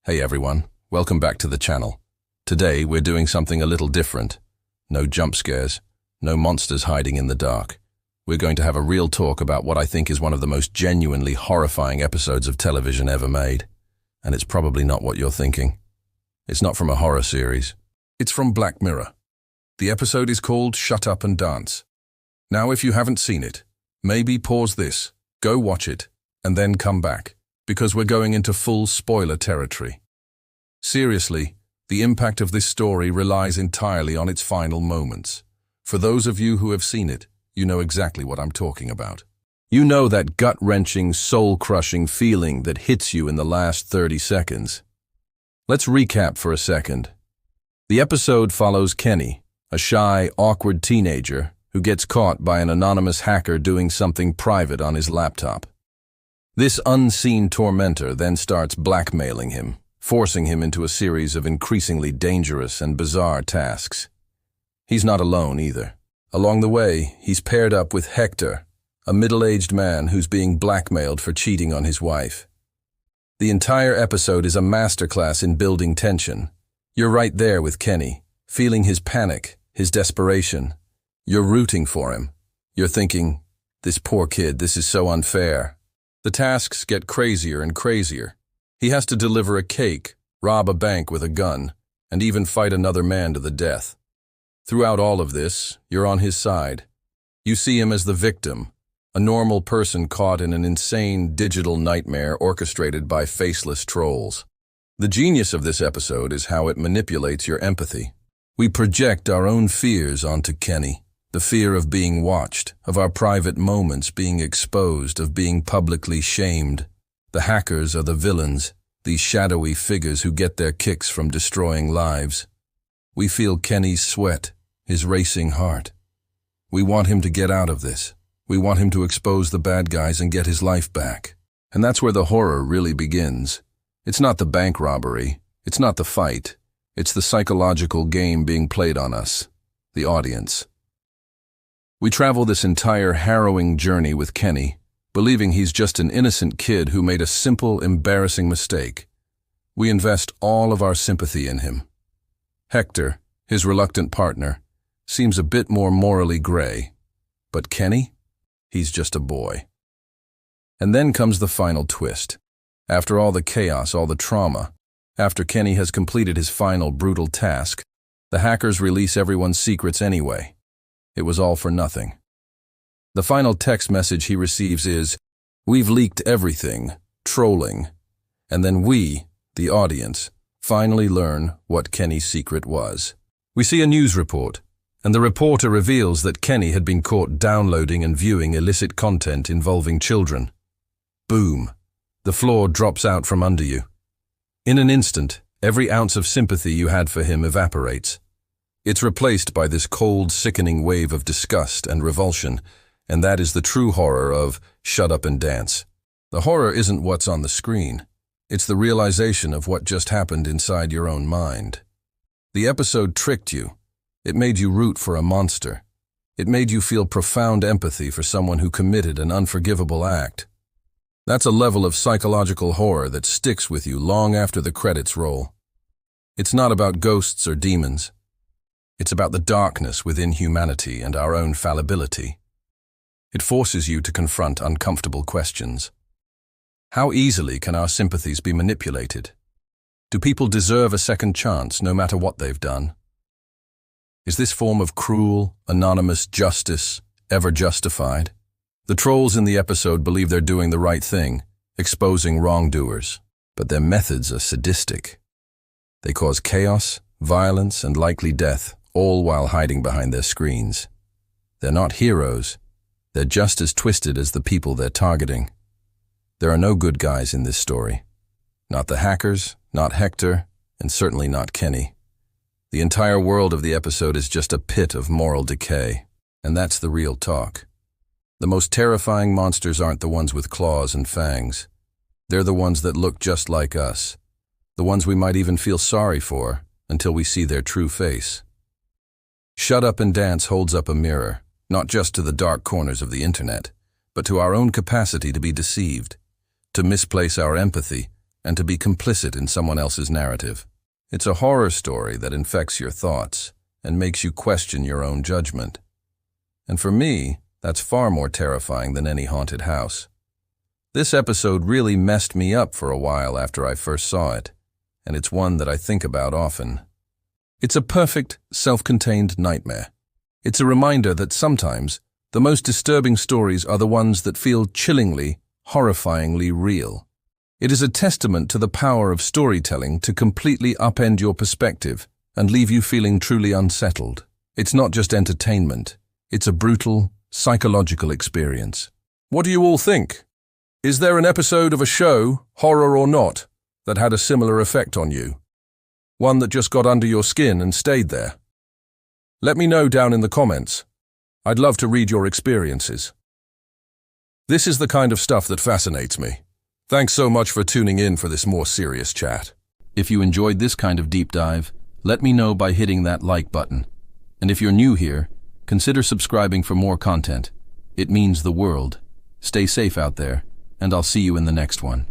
Hey everyone, welcome back to the channel. Today we're doing something a little different. No jump scares, no monsters hiding in the dark. We're going to have a real talk about what I think is one of the most genuinely horrifying episodes of television ever made. And it's probably not what you're thinking. It's not from a horror series. It's from Black Mirror. The episode is called Shut Up and Dance. Now if you haven't seen it, maybe pause this, go watch it, and then come back, because we're going into full spoiler territory. Seriously, the impact of this story relies entirely on its final moments. For those of you who have seen it, you know exactly what I'm talking about. You know that gut-wrenching, soul-crushing feeling that hits you in the last 30 seconds. Let's recap for a second. The episode follows Kenny, a shy, awkward teenager who gets caught by an anonymous hacker doing something private on his laptop. This unseen tormentor then starts blackmailing him, forcing him into a series of increasingly dangerous and bizarre tasks. He's not alone either. Along the way, he's paired up with Hector, a middle-aged man who's being blackmailed for cheating on his wife. The entire episode is a masterclass in building tension. You're right there with Kenny, feeling his panic, his desperation. You're rooting for him. You're thinking, this poor kid, this is so unfair. The tasks get crazier and crazier. He has to deliver a cake, rob a bank with a gun, and even fight another man to the death. Throughout all of this, you're on his side. You see him as the victim, a normal person caught in an insane digital nightmare orchestrated by faceless trolls. The genius of this episode is how it manipulates your empathy. We project our own fears onto Kenny. The fear of being watched, of our private moments being exposed, of being publicly shamed. The hackers are the villains, these shadowy figures who get their kicks from destroying lives. We feel Kenny's sweat, his racing heart. We want him to get out of this. We want him to expose the bad guys and get his life back. And that's where the horror really begins. It's not the bank robbery. It's not the fight. It's the psychological game being played on us, the audience. We travel this entire harrowing journey with Kenny, believing he's just an innocent kid who made a simple, embarrassing mistake. We invest all of our sympathy in him. Hector, his reluctant partner, seems a bit more morally gray. But Kenny? He's just a boy. And then comes the final twist. After all the chaos, all the trauma, after Kenny has completed his final brutal task, the hackers release everyone's secrets anyway. It was all for nothing. The final text message he receives is, "We've leaked everything, trolling." And then we, the audience, finally learn what Kenny's secret was. We see a news report, and the reporter reveals that Kenny had been caught downloading and viewing illicit content involving children. Boom. The floor drops out from under you. In an instant, every ounce of sympathy you had for him evaporates. It's replaced by this cold, sickening wave of disgust and revulsion, and that is the true horror of Shut Up and Dance. The horror isn't what's on the screen. It's the realization of what just happened inside your own mind. The episode tricked you. It made you root for a monster. It made you feel profound empathy for someone who committed an unforgivable act. That's a level of psychological horror that sticks with you long after the credits roll. It's not about ghosts or demons. It's about the darkness within humanity and our own fallibility. It forces you to confront uncomfortable questions. How easily can our sympathies be manipulated? Do people deserve a second chance no matter what they've done? Is this form of cruel, anonymous justice ever justified? The trolls in the episode believe they're doing the right thing, exposing wrongdoers, but their methods are sadistic. They cause chaos, violence, and likely death, all while hiding behind their screens. They're not heroes. They're just as twisted as the people they're targeting. There are no good guys in this story. Not the hackers, not Hector, and certainly not Kenny. The entire world of the episode is just a pit of moral decay, and that's the real talk. The most terrifying monsters aren't the ones with claws and fangs. They're the ones that look just like us, the ones we might even feel sorry for until we see their true face. Shut Up and Dance holds up a mirror, not just to the dark corners of the internet, but to our own capacity to be deceived, to misplace our empathy, and to be complicit in someone else's narrative. It's a horror story that infects your thoughts and makes you question your own judgment. And for me, that's far more terrifying than any haunted house. This episode really messed me up for a while after I first saw it, and it's one that I think about often. It's a perfect, self-contained nightmare. It's a reminder that sometimes the most disturbing stories are the ones that feel chillingly, horrifyingly real. It is a testament to the power of storytelling to completely upend your perspective and leave you feeling truly unsettled. It's not just entertainment, it's a brutal, psychological experience. What do you all think? Is there an episode of a show, horror or not, that had a similar effect on you? One that just got under your skin and stayed there? Let me know down in the comments. I'd love to read your experiences. This is the kind of stuff that fascinates me. Thanks so much for tuning in for this more serious chat. If you enjoyed this kind of deep dive, let me know by hitting that like button. And if you're new here, consider subscribing for more content. It means the world. Stay safe out there, and I'll see you in the next one.